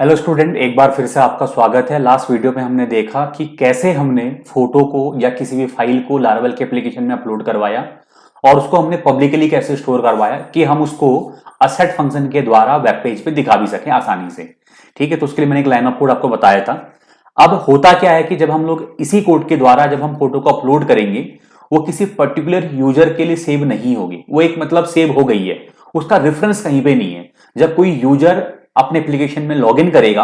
Hello student, एक बार फिर से आपका स्वागत है। लास्ट वीडियो में हमने देखा कि कैसे हमने फोटो को या किसी भी फाइल को लारावेल के एप्लीकेशन में अपलोड करवाया और उसको हमने पब्लिकली कैसे स्टोर करवाया कि हम उसको असेट फंक्शन के द्वारा वेब पेज पे दिखा भी सकें आसानी से। ठीक है, तो उसके लिए मैंने एक लाइन ऑफ कोड आपको बताया था। अब होता क्या है कि जब हम लोग इसी कोड के द्वारा जब हम फोटो को अपलोड करेंगे, वो किसी पर्टिकुलर यूजर के लिए सेव नहीं होगी। वो एक मतलब सेव हो गई है, उसका रेफरेंस कहीं पे नहीं है। जब कोई यूजर अपने एप्लीकेशन में लॉगिन करेगा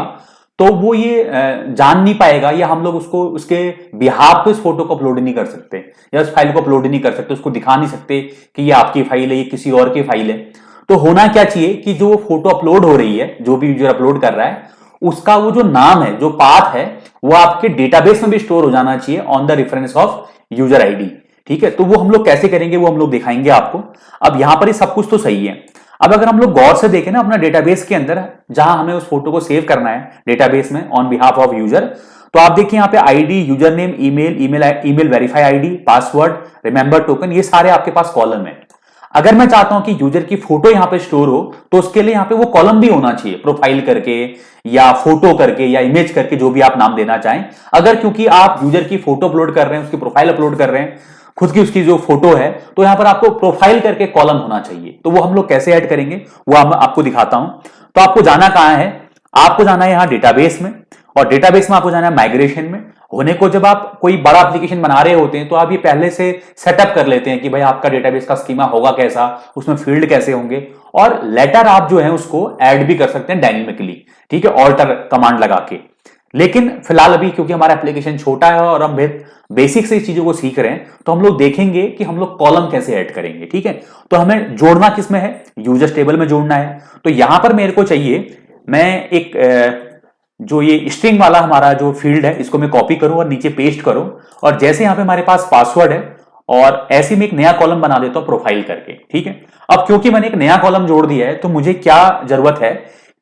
तो वो ये जान नहीं पाएगा या हम लोग उसको उसके बिहाफ पे इस फोटो को अपलोड नहीं कर सकते या उस फाइल को अपलोड नहीं कर सकते, उसको दिखा नहीं सकते कि ये आपकी फाइल है, ये किसी और की फाइल है। तो होना क्या चाहिए कि जो फोटो अपलोड हो रही है, जो भी यूजर अपलोड कर रहा है, उसका वो जो नाम है, जो पाथ है, वो आपके डेटाबेस में भी स्टोर हो जाना चाहिए on the reference of user ID. ठीक है, तो वो हम लोग कैसे करेंगे वो हम लोग दिखाएंगे आपको। अब यहां पर ही सब कुछ तो सही है। अब अगर हम लोग गौर से देखें ना अपना डेटाबेस के अंदर, जहां हमें उस फोटो को सेव करना है डेटाबेस में ऑन बिहाफ ऑफ यूजर, तो आप देखिए यहां पे ID, user name, email, email verify ID, password, remember token, ये सारे आपके पास कॉलम है। अगर मैं चाहता हूं कि यूजर की फोटो यहां पे स्टोर हो तो उसके लिए यहां पे वो कॉलम भी होना चाहिए, प्रोफाइल करके या फोटो करके या इमेज करके, जो भी आप नाम देना चाहें। अगर क्योंकि आप यूजर की फोटो अपलोड कर रहे हैं, उसकी प्रोफाइल अपलोड कर रहे हैं, खुद की उसकी जो फोटो है, तो यहां पर आपको प्रोफाइल करके कॉलम होना चाहिए। तो वो हम लोग कैसे ऐड करेंगे वो आपको दिखाता हूं। तो आपको जाना कहां है, आपको जाना है यहां डेटाबेस में, और डेटाबेस में आपको जाना है माइग्रेशन में। होने को जब आप कोई बड़ा एप्लीकेशन बना रहे होते हैं तो आप ये पहले से सेटअप कर लेते हैं कि भाई आपका डेटाबेस का स्कीमा होगा कैसा, उसमें फील्ड कैसे होंगे, और लेटर आप जो है उसको ऐड भी कर सकते हैं डायनेमिकली। ठीक है, ऑल्टर कमांड लगा के। लेकिन फिलहाल अभी क्योंकि हमारा एप्लीकेशन छोटा है और हम बेसिक से इस चीजों को सीख रहे हैं, तो हम लोग देखेंगे कि हम लोग कॉलम कैसे ऐड करेंगे। ठीक है, तो हमें जोड़ना किस में है, यूजर्स टेबल में जोड़ना है। तो यहां पर मेरे को चाहिए, मैं एक जो ये स्ट्रिंग वाला हमारा जो फील्ड है, इसको मैं कॉपी करूं और नीचे पेस्ट करूं, और जैसे यहां पे हमारे पास पासवर्ड है, और ऐसे में एक नया कॉलम बना देता हूं प्रोफाइल करके। ठीक है, अब क्योंकि मैंने एक नया कॉलम जोड़ दिया है, तो मुझे क्या जरूरत है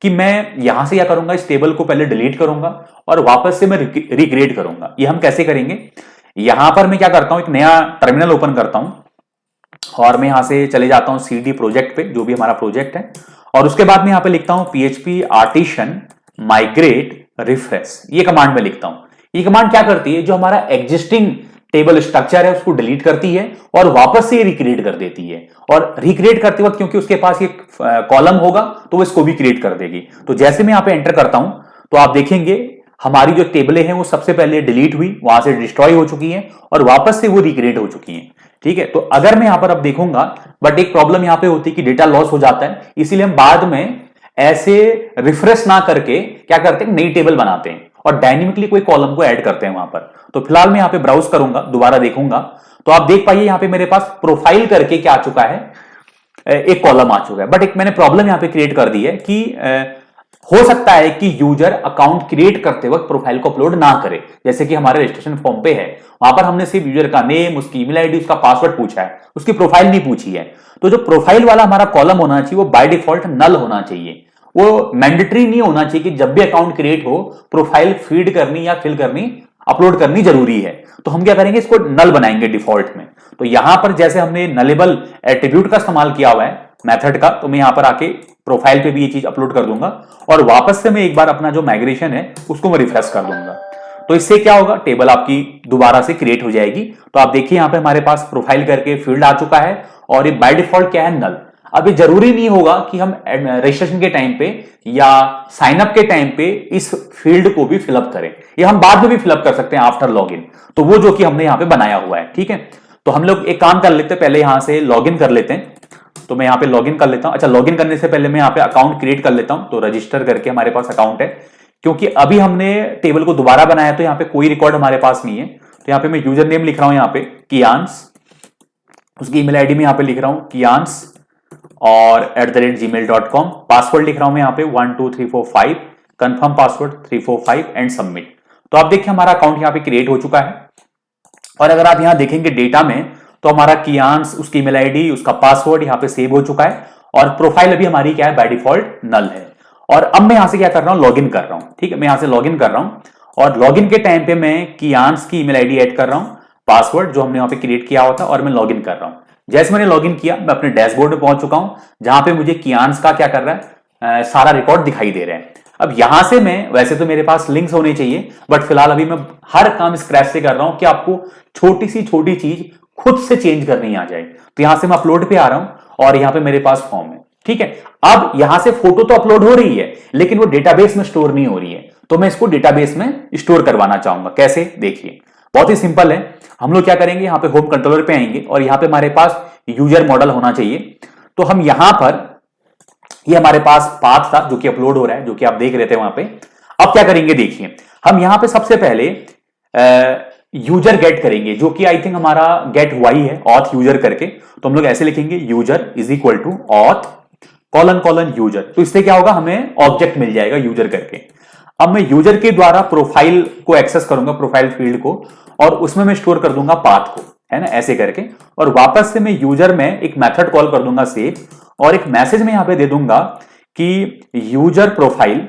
कि मैं यहां से क्या करूंगा, इस टेबल को पहले डिलीट करूंगा और वापस से मैं रिक्रिएट करूंगा। ये हम कैसे करेंगे, यहां पर मैं क्या करता हूं, एक नया टर्मिनल ओपन करता हूं और मैं यहां से चले जाता हूं सीडी प्रोजेक्ट पे, जो भी हमारा प्रोजेक्ट है, और उसके बाद में यहां पे लिखता हूं PHP आर्टिशन माइग्रेट रिफ्रेश। ये कमांड में लिखता हूं। ये कमांड क्या करती है, जो हमारा एग्जिस्टिंग टेबल स्ट्रक्चर है उसको डिलीट करती है और वापस से रिक्रिएट कर देती है। और रिक्रिएट करते वक्त क्योंकि उसके पास एक कॉलम होगा तो वो इसको भी क्रिएट कर देगी। तो जैसे मैं यहां पे एंटर करता हूं तो आप देखेंगे हमारी जो टेबलें हैं वो सबसे पहले डिलीट हुई, वहां से डिस्ट्रॉय हो चुकी हैं और वापस से वो रिक्रिएट हो चुकी हैं। ठीक है, तो अगर मैं यहां पर अब देखूंगा, बट एक प्रॉब्लम यहां पे होती है कि डेटा लॉस हो जाता है, इसीलिए हम बाद में ऐसे रिफ्रेश ना करके क्या करते हैं, नई टेबल बनाते हैं और डायनेमिकली कोई कॉलम को ऐड करते हैं वहां पर। तो फिलहाल मैं यहां पे ब्राउज करूंगा, दोबारा देखूंगा, तो आप देख पाइए यहां पे मेरे पास प्रोफाइल करके क्या आ चुका है, एक कॉलम आ चुका है। बट एक मैंने प्रॉब्लम यहां पे क्रिएट कर दी है कि हो सकता है कि यूजर अकाउंट क्रिएट करते वक्त प्रोफाइल को अपलोड ना करे, जैसे कि हमारे रजिस्ट्रेशन फॉर्म पे है, वहां पर हमने सिर्फ यूजर का नेम, उसकी ईमेल आईडी, उसका पासवर्ड पूछा है, उसकी प्रोफाइल नहीं पूछी है। तो जो प्रोफाइल वाला हमारा कॉलम होना चाहिए वो बाय डिफॉल्ट नल होना चाहिए। वो मैंडेटरी नहीं होना चाहिए कि जब भी अकाउंट क्रिएट हो प्रोफाइल फीड करनी या फिल करनी, अपलोड करनी जरूरी है। तो हम क्या करेंगे, इसको नल बनाएंगे डिफॉल्ट में। तो यहां पर जैसे हमने नलेबल एट्रीब्यूट का इस्तेमाल किया हुआ है मेथड का, तो मैं यहां पर आके प्रोफाइल पे भी ये चीज अपलोड कर दूंगा और वापस से मैं एक बार अपना जो माइग्रेशन है उसको मैं रिफ्रेश कर दूंगा। तो इससे क्या होगा, टेबल आपकी दोबारा से क्रिएट हो जाएगी। तो आप देखिए यहां पे हमारे पास प्रोफाइल करके फील्ड आ चुका है और ये बाय डिफॉल्ट क्या है, नल। अब ये जरूरी नहीं होगा कि हम रजिस्ट्रेशन के टाइम पे या साइन अप के टाइम पे इस फील्ड को भी फिलअप करें, ये हम बाद में भी फिलअप कर सकते हैं आफ्टर लॉगिन। तो वो जो कि हमने यहां पे बनाया हुआ है। ठीक है, तो हम लोग एक काम कर लेते हैं, पहले यहां से लॉगिन कर लेते हैं। तो मैं यहां पे लॉगिन कर लेता हूं। अच्छा, लॉगिन करने से पहले मैं यहां पे अकाउंट क्रिएट कर लेता हूं। तो रजिस्टर करके हमारे पास अकाउंट है, क्योंकि अभी हमने टेबल को दोबारा बनाया तो यहां पे कोई रिकॉर्ड हमारे पास नहीं है। तो यहां पे मैं यूजर नेम लिख रहा हूं, यहां पे कियांस, उसकी ईमेल आईडी में यहां पे लिख रहा हूं कियांस और @gmail.com। पासवर्ड लिख रहा हूं मैं यहां पे 12345, कंफर्म पासवर्ड 345 एंड सबमिट। तो आप देखिए हमारा अकाउंट यहां पे क्रिएट हो चुका है। और अगर आप यहां देखेंगे डेटा में, तो हमारा कियांस, उसकी ईमेल आईडी, उसका पासवर्ड यहां पे सेव हो चुका है और प्रोफाइल अभी हमारी क्या है, बाय डिफॉल्ट नल है। और अब मैं यहां से क्या कर रहा हूं, लॉगिन कर रहा हूं। ठीक है, मैं यहां से लॉगिन कर रहा हूं और लॉगिन के टाइम पे मैं कियांस की ईमेल आईडी ऐड कर रहा हूं, पासवर्ड जो हमने यहां पे क्रिएट किया हुआ था, और मैं लॉगिन कर रहा हूं। जैसे मैंने लॉगिन किया, मैं अपने डैशबोर्ड में पहुंच चुका हूं, जहां पे मुझे कियांस का क्या कर रहा है, सारा रिकॉर्ड दिखाई दे रहा है। अब यहां से मैं, वैसे तो मेरे पास लिंक्स होने चाहिए, बट फिलहाल अभी मैं हर काम स्क्रैच से कर रहा हूं कि आपको छोटी सी छोटी चीज खुद से चेंज करनी आ जाए। तो यहां से मैं अपलोड पे आ रहा हूं और यहां पे मेरे पास फॉर्म है, ठीक है। अब यहां से फोटो तो अपलोड हो रही है, लेकिन वो डेटाबेस में स्टोर नहीं हो रही है, तो मैं इसको डेटाबेस में स्टोर करवाना चाहूंगा। कैसे, देखिए बहुत ही सिंपल है। हम लोग क्या करेंगे, यहां पे होम कंट्रोलर पे आएंगे और यहां पे हमारे पास यूजर मॉडल होना चाहिए। तो हम यहां पर, ये हमारे पास पाथ था जो कि अपलोड हो रहा है, जो कि आप देख रहे थे वहां पे। अब क्या करेंगे, देखिए हम यहां पे सबसे पहले यूजर गेट करेंगे, जो कि आई थिंक हमारा गेट हुआ ही है, ऑथ यूजर करके। तो हम लोग ऐसे लिखेंगे, user is equal to auth colon colon user. तो इससे क्या होगा, हमें ऑब्जेक्ट मिल जाएगा यूजर करके। अब मैं यूजर के द्वारा प्रोफाइल को एक्सेस करूंगा, प्रोफाइल फील्ड को, और उसमें मैं स्टोर कर दूंगा पाथ को, है ना, ऐसे करके। और वापस से मैं यूजर में एक मेथड कॉल कर दूंगा सेव, और एक मैसेज में यहां पे दे दूंगा कि यूजर प्रोफाइल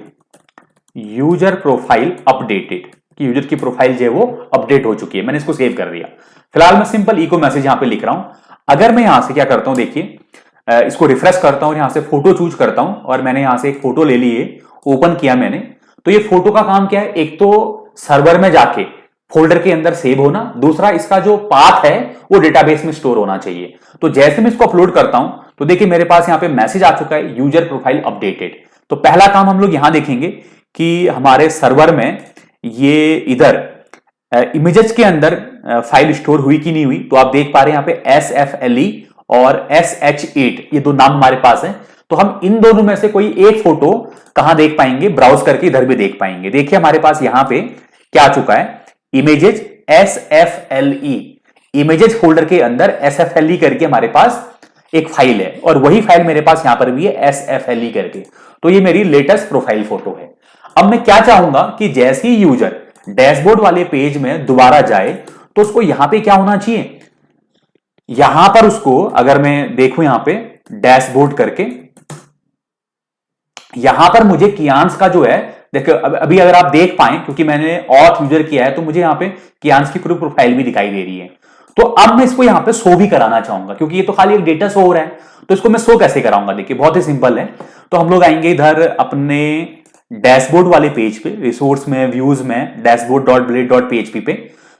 अपडेटेड, कि यूजर की प्रोफाइल जो है वो अपडेट हो चुकी है। मैंने इसको सेव कर दिया। फिलहाल मैं सिंपल इको मैसेज यहां पे लिख रहा हूं। अगर मैं यहां से क्या करता हूं, देखिए इसको रिफ्रेश करता हूं और यहां से फोटो चूज करता हूं, और मैंने यहां से एक फोटो ले ली है, ओपन किया मैंने। तो ये फोटो का काम क्या है, एक तो सर्वर में जाके फोल्डर के अंदर सेव होना, दूसरा इसका जो पाथ है वो डेटाबेस में स्टोर होना चाहिए। तो जैसे मैं इसको अपलोड करता हूं, तो देखिए मेरे पास यहां पे मैसेज आ चुका है, यूजर प्रोफाइल अपडेटेड। तो पहला काम हम लोग यहां देखेंगे कि हमारे सर्वर में ये इधर इमेजेस के अंदर फाइल स्टोर हुई कि नहीं हुई। तो आप देख पा रहे हैं यहां पे SFLE और SH8, ये दो नाम हमारे पास हैं। तो हम इन दोनों में से कोई एक फोटो कहां देख पाएंगे, ब्राउज करके इधर भी देख पाएंगे। देखिए हमारे पास यहां पे क्या आ चुका है, इमेजेस SFLE, इमेजेस फोल्डर के अंदर SFLE करके हमारे पास एक फाइल है, और वही फाइल मेरे पास यहां पर भी है SFLE करके। तो ये मेरी लेटेस्ट प्रोफाइल फोटो है। अब मैं क्या चाहूंगा कि जैसे ही यूजर डैशबोर्ड वाले पेज में दोबारा जाए, तो उसको यहां पे क्या होना चाहिए, यहां पर उसको, अगर मैं देखूं यहां पे डैशबोर्ड करके, यहां पर मुझे कियांश का जो है, देखो अभी अगर आप देख पाए, क्योंकि मैंने ऑथ यूजर किया है, तो मुझे यहां पे कियांश की पूरी प्रोफाइल भी दिखाई दे रही है। तो अब मैं इसको यहां पे शो भी कराना चाहूंगा, क्योंकि ये तो खाली एक डेटा शो हो रहा है। तो इसको मैं शो कैसे कराऊंगा, देखिए बहुत ही सिंपल है। तो हम लोग आएंगे इधर अपने डैशबोर्ड वाले पेज पे, रिसोर्स में, व्यूज में, dashboard.blade.php पे।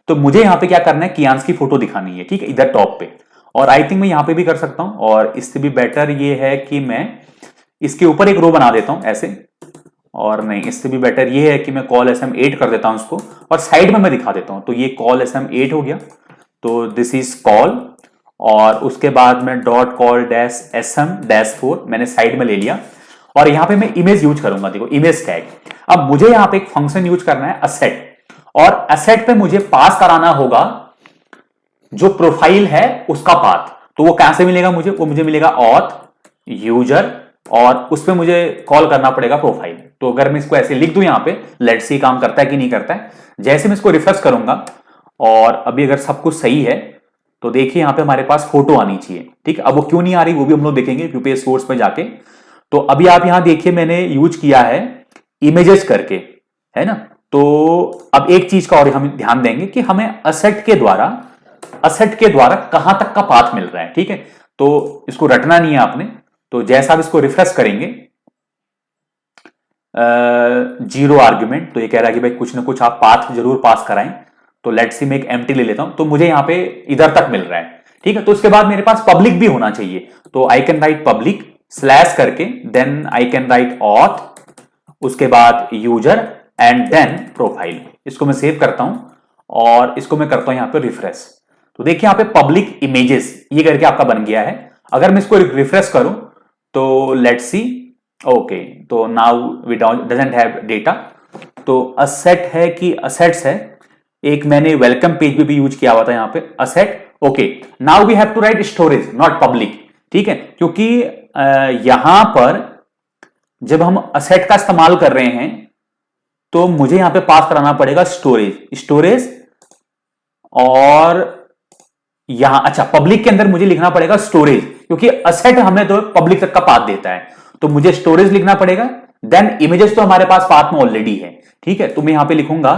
तो मुझे यहां पे क्या करना है, कियांश की फोटो दिखानी है, ठीक है, इधर टॉप पे। और आई थिंक मैं यहां पे भी कर सकता हूं, और इससे भी बेटर ये है कि मैं इसके ऊपर एक रो बना देता हूं ऐसे, और नहीं, इससे भी बेटर ये है कि मैं कॉल SM8 कर देता हूं उसको, और साइड में मैं दिखा देता हूं। तो ये कॉल SM8 हो गया, तो दिस इज कॉल, और उसके बाद में dot call dash SM dash 4 मैंने साइड में ले लिया, और यहां पे मैं इमेज यूज करूंगा, देखो इमेज टैग। अब मुझे यहां पे एक फंक्शन यूज करना है असेट, और असेट पे मुझे पास कराना होगा जो प्रोफाइल है उसका पाथ। तो वो कहां से मिलेगा मुझे, वो मुझे मिलेगा ऑथ यूजर, और उस पर मुझे कॉल करना पड़ेगा प्रोफाइल। तो अगर मैं इसको ऐसे लिख दूं यहां पे, लेट्स सी काम करता है कि नहीं करता है। जैसे मैं इसको रिफ्रेश करूंगा, और अभी अगर सब कुछ सही है, तो देखिए यहां पे हमारे पास फोटो आनी चाहिए, ठीक है। अब वो क्यों नहीं आ रही वो भी हम लोग देखेंगे यूपीएस सोर्स पे जाके। तो अभी आप यहां देखिए मैंने यूज किया है इमेजेस करके, है ना। तो अब एक चीज का और हम ध्यान देंगे कि हमें असेट के द्वारा कहां तक का पाथ मिल रहा है, ठीक है। तो इसको रटना नहीं है आपने। तो जैसा आप इसको रिफ्रेश करेंगे, 0 आर्ग्यूमेंट, तो ये कह रहा है कि भाई कुछ ना कुछ आप पाथ जरूर पास कराएं। तो लेट्स सी मैं एक एम्प्टी ले लेता हूं, तो मुझे यहां पे इधर तक मिल रहा है, ठीक है। तो उसके बाद मेरे पास पब्लिक भी होना चाहिए, तो I can write public slash करके, then I can write auth, उसके बाद यूजर, एंड देन प्रोफाइल। इसको मैं सेव करता हूं, और इसको मैं करता हूं यहां पे रिफ्रेश। तो देखिए यहां पे पब्लिक इमेजेस ये करके आपका बन गया है। अगर मैं इसको रिफ्रेश करूं, तो लेट्स सी, ओके, तो now we doesn't have data. तो असेट है कि असेट्स है, एक मैंने वेलकम पेज पे भी यूज किया हुआ था यहां पे asset. Okay, now we have to write storage not public, ठीक है, क्योंकि यहां पर जब हम असेट का इस्तेमाल कर रहे हैं, तो मुझे यहां पे पास कराना पड़ेगा स्टोरेज, और यहां, अच्छा, पब्लिक के अंदर मुझे लिखना पड़ेगा स्टोरेज, क्योंकि असेट हमें तो पब्लिक तक का पाथ देता है। तो मुझे स्टोरेज लिखना पड़ेगा, देन इमेजेस तो हमारे पास पाथ में ऑलरेडी है, ठीक है। तो मैं यहां पे लिखूंगा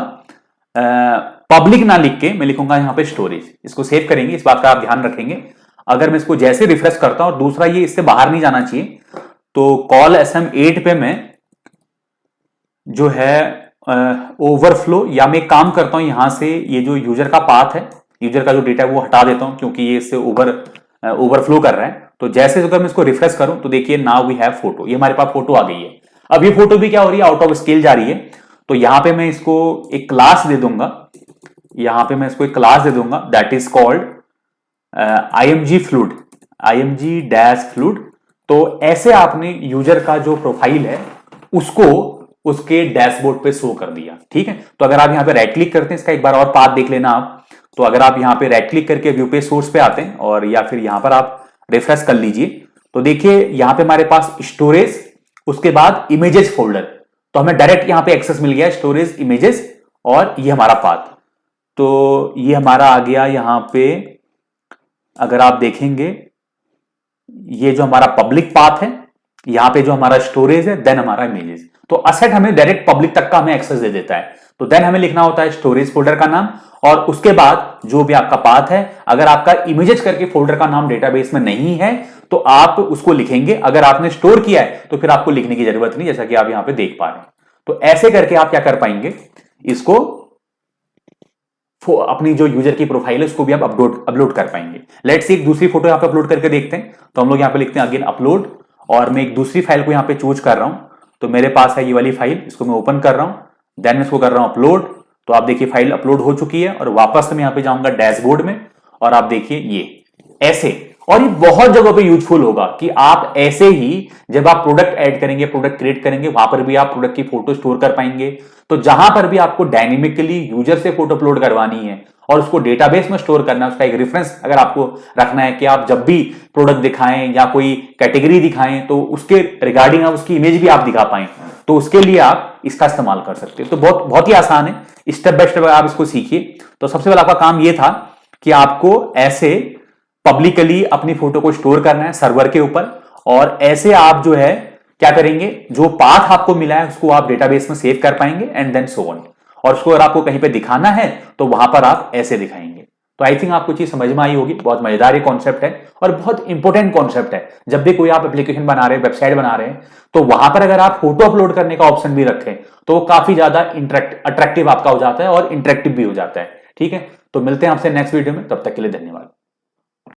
पब्लिक ना लिख के मैं लिखूंगा यहां पे स्टोरेज। इसको सेव करेंगे, इस बात का आप ध्यान रखेंगे। अगर मैं इसको जैसे रिफ्रेश करता हूं, और दूसरा ये इससे बाहर नहीं जाना चाहिए, तो कॉल SM8 पे मैं जो है ओवरफ्लो, या मैं काम करता हूं यहां से ये जो यूजर का पाथ है, यूजर का जो डेटा है वो हटा देता हूं क्योंकि ये इससे ओवरफ्लो कर रहा है। तो जैसे अगर मैं इसको रिफ्रेश करूं तो देखिए नाउ वी हैव फोटो, ये हमारे पास फोटो आ गई है। अब ये फोटो भी क्या हो रही है, आउट ऑफ स्केल जा रही है। तो यहां पे मैं इसको एक क्लास दे दूंगा, यहां पे मैं इसको एक क्लास दे दूंगा that is called img fluid, img dash fluid. तो ऐसे आपने यूजर का जो प्रोफाइल है उसको उसके डैशबोर्ड पे शो कर दिया। ठीक है, तो अगर आप यहां पे राइट क्लिक करते हैं, इसका एक बार और पाथ देख लेना आप। तो अगर आप यहां पे राइट क्लिक करके व्यू पे सोर्स पे आते हैं और या फिर यहां पर आप रिफ्रेश कर लीजिए, तो देखिए यहां पे हमारे पास स्टोरेज, उसके बाद इमेजेस फोल्डर। तो हमें डायरेक्ट यहां पे एक्सेस मिल गया स्टोरेज, इमेजेस, और ये हमारा पाथ। तो ये हमारा आ गया यहां पे, अगर आप देखेंगे ये जो हमारा पब्लिक पाथ है, यहां पे जो हमारा स्टोरेज है, देन हमारा इमेजेस। तो असेट हमें डायरेक्ट पब्लिक तक का हमें एक्सेस दे देता है। तो देन हमें लिखना होता है स्टोरेज फोल्डर का नाम, और उसके बाद जो भी आपका पाथ है, अगर आपका इमेजेस करके फोल्डर का नाम डेटाबेस में नहीं है तो आप उसको लिखेंगे। अगर आपने स्टोर किया है तो फिर आपको लिखने की जरूरत नहीं, जैसा कि आप यहां पे देख पा रहे हैं। तो ऐसे करके आप क्या कर पाएंगे, इसको अपनी जो यूजर की प्रोफाइल है उसको भी आप अपलोड कर पाएंगे। लेट्स सी एक दूसरी फोटो यहां पे अपलोड करके देखते हैं। तो हम लोग यहां पे लिखते हैं अगेन अपलोड, और मैं एक दूसरी फाइल को यहां पे चूज कर रहा हूं। तो मेरे पास है ये वाली फाइल, इसको मैं ओपन कर रहा हूं, देन मैं इसको कर रहा हूं अपलोड। तो आप देखिए फाइल अपलोड हो चुकी है, और वापस मैं यहां पे जाऊंगा डैशबोर्ड में, और आप देखिए ये ऐसे। और ये बहुत जगह पे यूजफुल होगा कि आप ऐसे ही जब आप प्रोडक्ट ऐड करेंगे, प्रोडक्ट क्रिएट करेंगे, वहां पर भी आप प्रोडक्ट की फोटो स्टोर कर पाएंगे। तो जहां पर भी आपको डायनेमिकली यूजर से फोटो अपलोड करवानी है और उसको डेटाबेस में स्टोर करना है, उसका एक रेफरेंस अगर आपको रखना है कि आप जब भी प्रोडक्ट दिखाएं या कोई कैटेगरी दिखाएं तो उसके रिगार्डिंग आप उसकी इमेज भी आप दिखा पाएं, तो उसके लिए आप इसका इस्तेमाल कर सकते हैं। तो बहुत बहुत ही आसान है, स्टेप बाय स्टेप आप इसको सीखिए। तो सबसे पहले आपका काम यह था कि आपको ऐसे पब्लिकली अपनी फोटो को स्टोर करना है सर्वर के ऊपर, और ऐसे आप जो है क्या करेंगे, जो पाथ आपको मिला है उसको आप डेटाबेस में सेव कर पाएंगे, एंड देन सो ऑन। और उसको अगर आपको कहीं पे दिखाना है तो वहां पर आप ऐसे दिखाएंगे। तो आई थिंक आपको चीज समझ में आई होगी। बहुत मजेदार ये कॉन्सेप्ट है और बहुत इंपॉर्टेंट कॉन्सेप्ट है। जब भी कोई आप एप्लीकेशन बना रहे हैं, वेबसाइट बना रहे हैं, तो वहां पर अगर आप फोटो अपलोड करने का ऑप्शन भी रखें तो वो काफी ज्यादा अट्रैक्टिव आपका हो जाता है और इंटरेक्टिव भी हो जाता है। ठीक है, तो मिलते हैं आपसे नेक्स्ट वीडियो में, तब तक के लिए धन्यवाद।